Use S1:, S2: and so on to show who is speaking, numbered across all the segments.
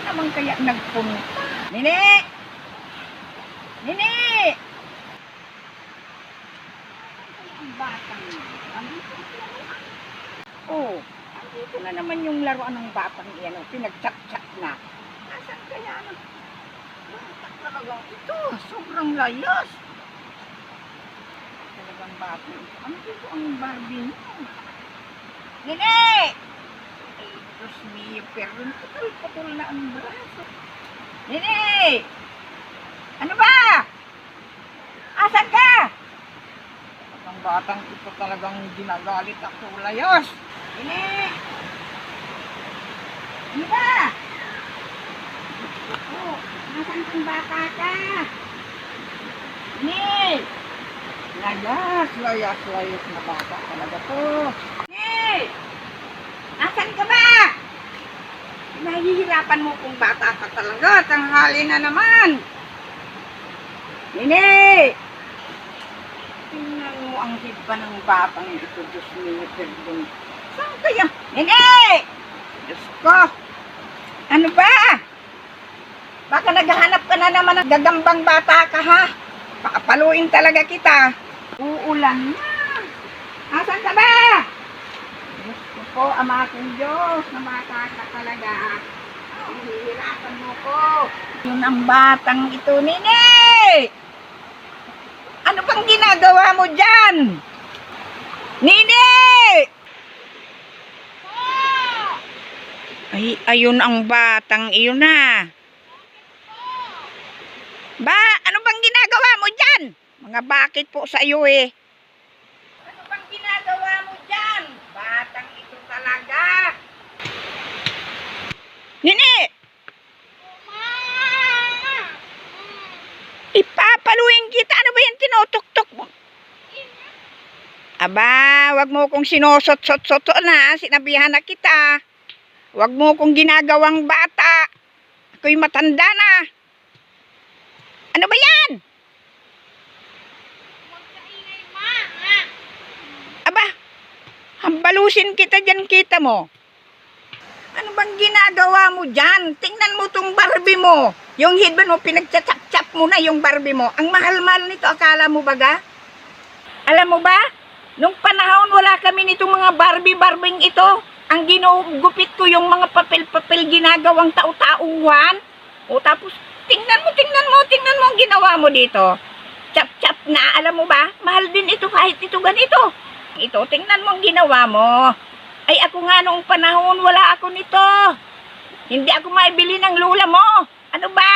S1: naman kaya nagpunta? Nini! Nini! Ang batang oh, andito na naman yung laruan ng batang iyan. Pinagtsak-tsak na. Asan kaya na? Bata talagang ito. Sobrang layas. Talagang batang ito. Ano dito ang Barbie niyo? Nini! Ay, Diyos mio, pero putol-putol na ang braso. Nini! Ano ba? Asan ka? Ang batang ito talagang ginagalit ako. Layas! Nini! Ano ba? Ako, nasan kang bata ka? Nini! Layas, layas, layas na bata talaga to. Nini! Asan ka ba? Nahihirapan mo kung bata ka talaga. Tanghali na naman. Nini! Tingnan mo ang hidba ng batang ito. Diyos mio, perdon. Saan kaya? Nini! Diyos ko! Ano ba? Baka naghahanap ka na naman ng gagambang bata ka, ha? Pakapaluin talaga kita. Uulan na. Asan ka ba? Diyos ko po, ama kong Diyos, na bata ka talaga. Hihirapan mo ko. Yun ang batang ito, Nini! Ano bang ginagawa mo dyan? Nini! Ay, ayun ang batang iyon na. Ba, ano bang ginagawa mo dyan? Mga bakit po sa iyo eh. Ano bang ginagawa mo dyan? Batang ito talaga. Nini! Ipapaluin kita. Ano ba yung tinutok-tok mo? Aba, wag mo kong sinusot-sot-sot na. Sinabihan na kita. Wag mo kong ginagawang bata. Ako'y matanda na. Ano ba yan? Aba, hambalusin kita dyan, kita mo. Ano bang ginagawa mo dyan? Tingnan mo tong Barbie mo. Yung headband mo, pinagtsatsak-tsak mo na yung Barbie mo. Ang mahal-mahal nito, akala mo baga? Alam mo ba? Nung panahon, wala kami nitong mga Barbie-Barbing ito. Ang ginugupit ko yung mga papel-papel ginagawang tau-tauhan. O tapos, tingnan mo ang ginawa mo dito. Chap-chap na, alam mo ba? Mahal din ito kahit ito ganito. Ito, tingnan mo ang ginawa mo. Ay, ako nga noong panahon, wala ako nito. Hindi ako maibili ng lula mo. Ano ba?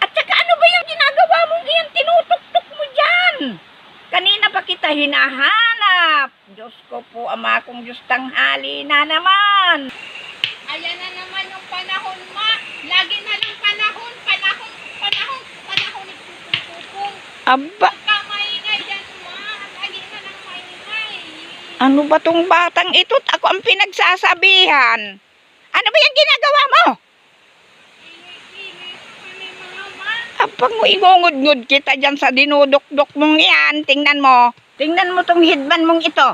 S1: At saka ano ba yung ginagawa mong iyan? Tinutok-tok mo dyan. Kanina pa kita hinahanap. Diyos ko po, ama kong Diyos, tanghali na naman.
S2: Ayan na naman yung panahon, ma. Lagi na lang panahon. Nagpupupong.
S1: Aba,
S2: Huwag ka maingay dyan, ma. Lagi na lang maingay.
S1: ano ba tong batang ito? Ako ang pinagsasabihan. Ano ba yung ginagawa mo?
S2: Ingay-ingay pa kami, mga ma.
S1: Kapag mo ingungod-ngod kita dyan sa dinudok-dok mong yan, tingnan mo. Tingnan mo tong headband mong ito.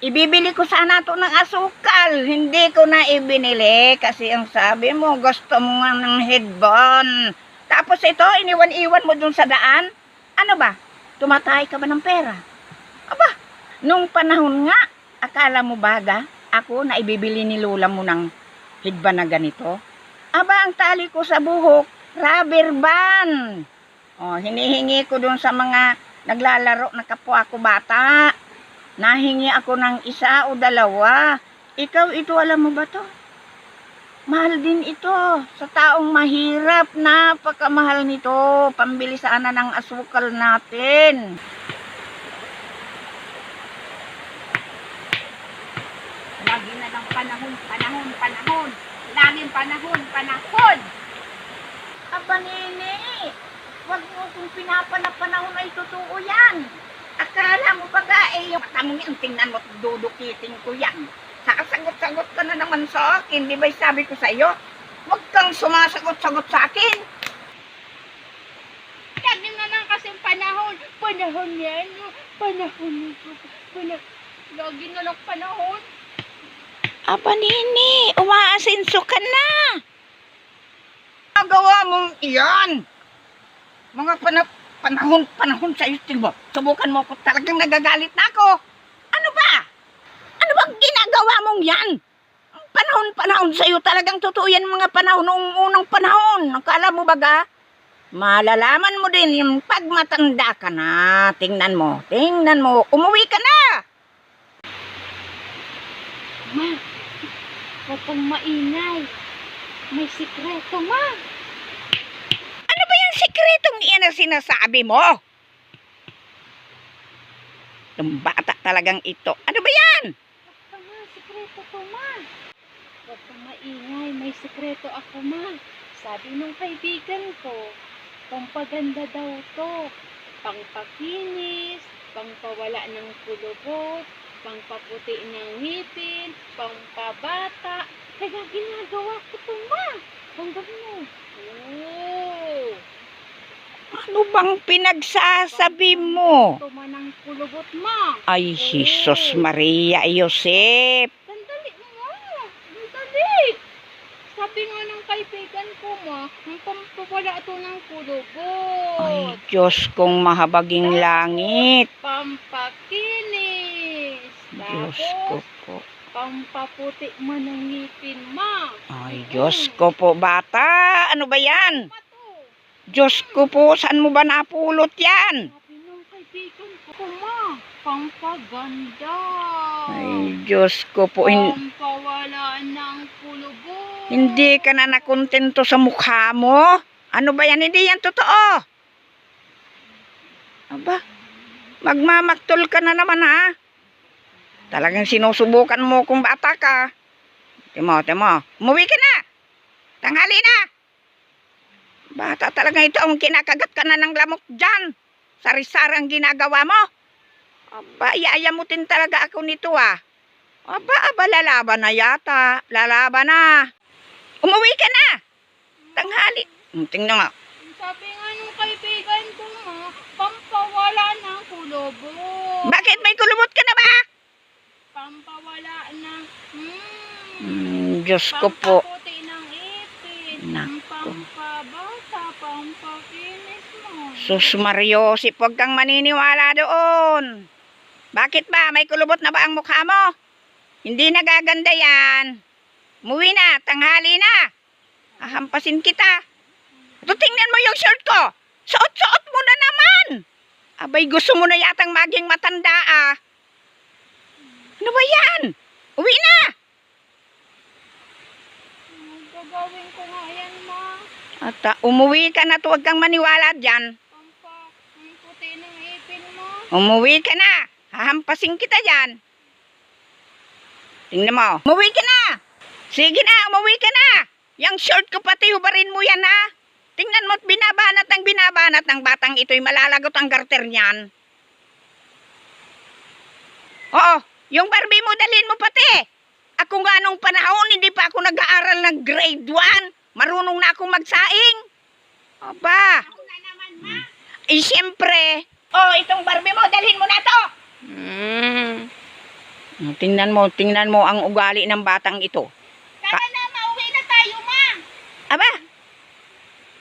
S1: Ibibili ko sana to ng asukal. Hindi ko na ibinili kasi ang sabi mo, gusto mo nga ng headband. Tapos ito, iniwan-iwan mo dun sa daan. Ano ba? Tumatay ka ba ng pera? Aba, nung panahon nga, akala mo baga, ako na ibibili ni Lola mo ng headband na ganito? Aba, ang tali ko sa buhok, rubber band. O, hinihingi ko dun sa mga naglalaro na kapwa ko bata. Nahingi ako ng isa o dalawa. Ikaw, ito alam mo ba to? Mahal din ito. Sa taong mahirap, napakamahal nito. Pambili sana ng asukal natin. Lagi na ng panahon. Laging panahon. Aba, Nini, wag mo kung pinapanapanahon ay totoo yan. Akala mo ba yung mata mo yan, tingnan mo, dudukitin ko yan. Sakasagot-sagot ka na naman sa akin, di ba sabi ko sa iyo? Huwag kang sumasagot-sagot sa akin.
S2: Lagi na lang kasing panahon. Panahon yan. Lagi na lang panahon.
S1: Aba, Nini, umaasinso ka na. mong iyan. Mga panahon sa'yo, tingnan mo. Subukan mo ako, talagang nagagalit na ako. Ano ba? Ano bang ginagawa mong yan? Panahon sa'yo, talagang totoo yan mga panahon noong unang panahon. Nakala mo baga? Malalaman mo din yung pag matanda ka na. Tingnan mo. Umuwi ka na.
S2: Ma, huwag kang maingay. May sikreto, ma.
S1: Ano ba yung sikretong iyan na sinasabi mo? Yung bata talagang ito. Ano ba yan?
S2: Huwag ka, ma. Sikreto to, ma. Huwag kang maingay. May sikreto ako, ma. Sabi nung kaibigan ko, pampaganda daw to. Pangpakinis, pangpawala ng kulubot, pangpaputi ng ngipin, pangpabata. Kaya ginagawa ko to, ma. Hanggang mo. Oh.
S1: Ano bang pinagsasabi mo?
S2: Ito man ang kulubot, ma.
S1: Ay, Jesus Maria Josep.
S2: Sandali mo. Sandali. Sabi nga ng kaibigan ko, ma, ang pampawala ito ng kulubot.
S1: Ay, Diyos kong mahabaging langit.
S2: Pampakinis.
S1: Diyos ko
S2: Tapos,
S1: po.
S2: pampaputi man ng ngipin, ma.
S1: Ay, Diyos ko po, bata. Ano ba yan?
S2: Pa to.
S1: Diyos ko po, saan mo ba napulot yan?
S2: Sabi ng kaibigan ko, ma, pampaganda.
S1: Ay, Diyos ko po.
S2: Pampawala ng kulubot.
S1: Hindi ka na nakontento sa mukha mo? Ano ba yan? Hindi yan totoo. Aba, magmamaktol ka na naman ha? Talagang sinusubukan mo kung bata ka. Timo. Umuwi ka na. Tanghali na. Bata talaga ito ang kinakagat ka na ng lamok dyan. Sari-sarang ginagawa mo. Aba, iayamutin talaga ako nito ah. Aba, lalaban na yata. Lalaban na. Umuwi ka na. Tanghali. Tingnan nga.
S2: Sabi nga nung kaibigan ko, ma, pampawala ng kulubot.
S1: Bakit may kulubot ka na ba?
S2: Pampawala ng,
S1: Diyos ko po.
S2: pampaputi ng ipin.
S1: Nako.
S2: Pampabata, pampakinis mo.
S1: Sus Mario, huwag kang maniniwala doon. Bakit ba? May kulubot na ba ang mukha mo? Hindi nagaganda yan. Umuwi na, tanghali na. Ahampasin kita. Ito, tingnan mo yung shirt ko. Suot-suot mo na naman. Abay, gusto mo na yatang maging matanda ah. Ano ba yan? Uwi na.
S2: Gagawin ko nga yan, ma.
S1: At umuwi ka na, huwag kang maniwala dyan.
S2: Pampaputi ng ipin mo.
S1: Umuwi ka na. Hahampasin kita dyan. Tingnan mo. Umuwi ka na. Sige na, umuwi ka na. Yang short ko pati, hubarin mo yan ha. Tingnan mo't binabanat ng batang ito'y malalagot ang garter niyan. Oo, yung Barbie mo dalhin mo pati. Ako nga nung panahon, hindi pa ako nag-aaral ng grade 1. Marunong na akong magsaing. Aba.
S2: Ako na naman, ma.
S1: Eh, siyempre. Oh, itong Barbie mo, dalhin mo na to. Tingnan mo ang ugali ng batang ito.
S2: Sana na, mauwi na tayo, ma.
S1: Aba,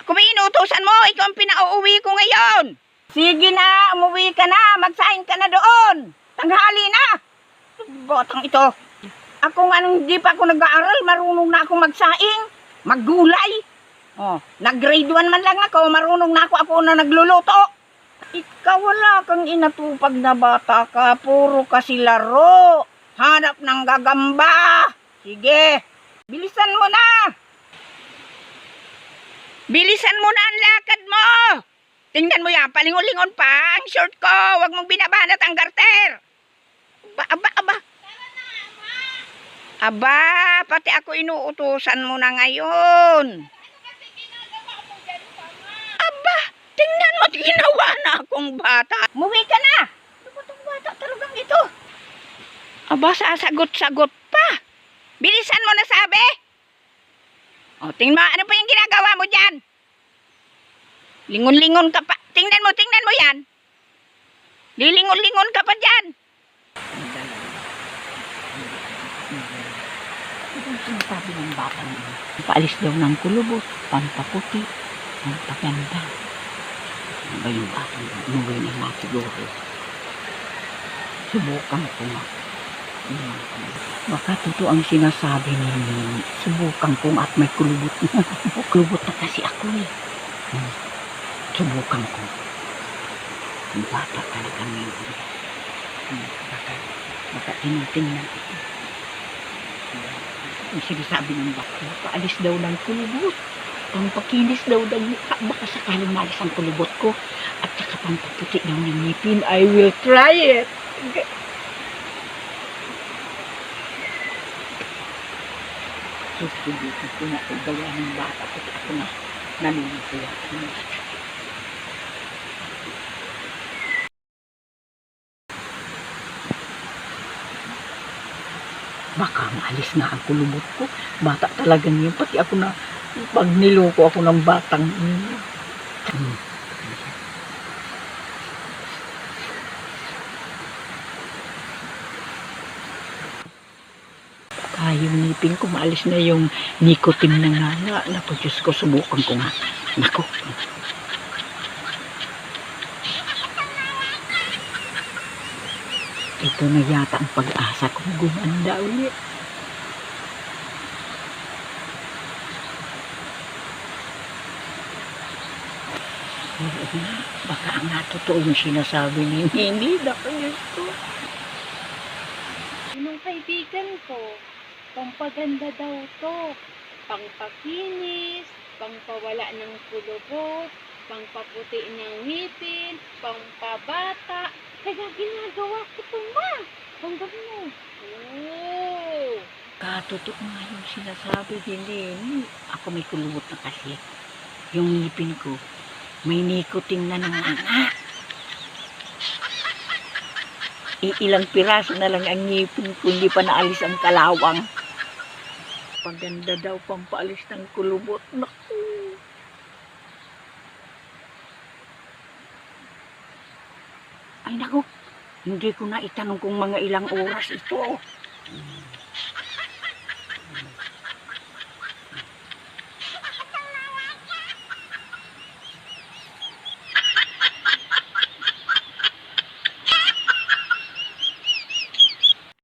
S1: kung may inutusan mo, ikaw ang pinauuwi ko ngayon. Sige na, umuwi ka na, magsaing ka na doon. Tanghali na. Batang ito. Ako nga nung hindi pa ako nag-aaral, marunong na akong magsaing, maggulay. Oh, nag-grade 1 man lang ako, marunong na ako na nagluluto. Ikaw wala kang inatupag na bata ka, puro kasi laro. Hanap ng gagamba. Sige, bilisan mo na. Bilisan mo na ang lakad mo. Tingnan mo yan, palingon-lingon pa ang short ko. Huwag mong binabanat ang garter. Aba. Aba, pati ako inuutusan mo na ngayon.
S2: Ano kasi ginagawa mo dyan pa, ma?
S1: Aba, tingnan mo, ginawa na akong bata. Muwi ka na. Ano ba itong bata talagang ito? Aba, sasagot-sagot pa. Bilisan mo na sabi. O, tingnan mo, ano pa yung ginagawa mo dyan? Lingon-lingon ka pa. Tingnan mo yan. Lilingon-lingon ka pa dyan. Ito yung sinasabi ng bata niya. Paalis daw ng kulubot, pampaputi, Ang paganda. Ano ba yung batang umuwi na nga siguro? Subukan ko nga. Baka totoo ang sinasabi ninyo. Subukan ko at may kulubot na. Kulubot na kasi ako eh. Subukan ko. Ang bata talaga ngayon. Baka tinitingnan ito. Ang sinasabi ng bata, paalis daw ng kulubot. Pampakinis daw ng mukha. Baka sakaling malis ang kulubot ko. At saka pampaputi daw ng ngipin. I will try it. Susubukan ko na ito gawa ng bata. Kasi ako na nanunod. Baka maalis na ang kulubot ko. Bata talaga niya. Pati ako na, pag niloko ako ng batang niya. Baka yung ngipin ko, maalis na yung nicotine na nga. Naku, Diyos ko, subukan ko nga. Naku. Ito na yata ang pag-asa kong gumanda ulit. Baka nga totoo yung sinasabi ni Hindi. Diyos ko.
S2: Nung kaibigan ko, pampaganda daw to. Pangpakinis, pangpawala ng kulubot, pangpaputi ng ngipin, pangpabata. Kaya ginagawa ko to, ma. Hanggang mo. Oh.
S1: Katotoo nga yung sinasabi ni Nini. Ako may kulubot na kasi. Yung ngipin ko, may nicotine na nga. Ilang piraso na lang ang ngipin ko, hindi pa naalis ang kalawang. Paganda daw pampaalis ng kulubot. Naku. Ay naku, hindi ko na itanong kung mga ilang oras ito.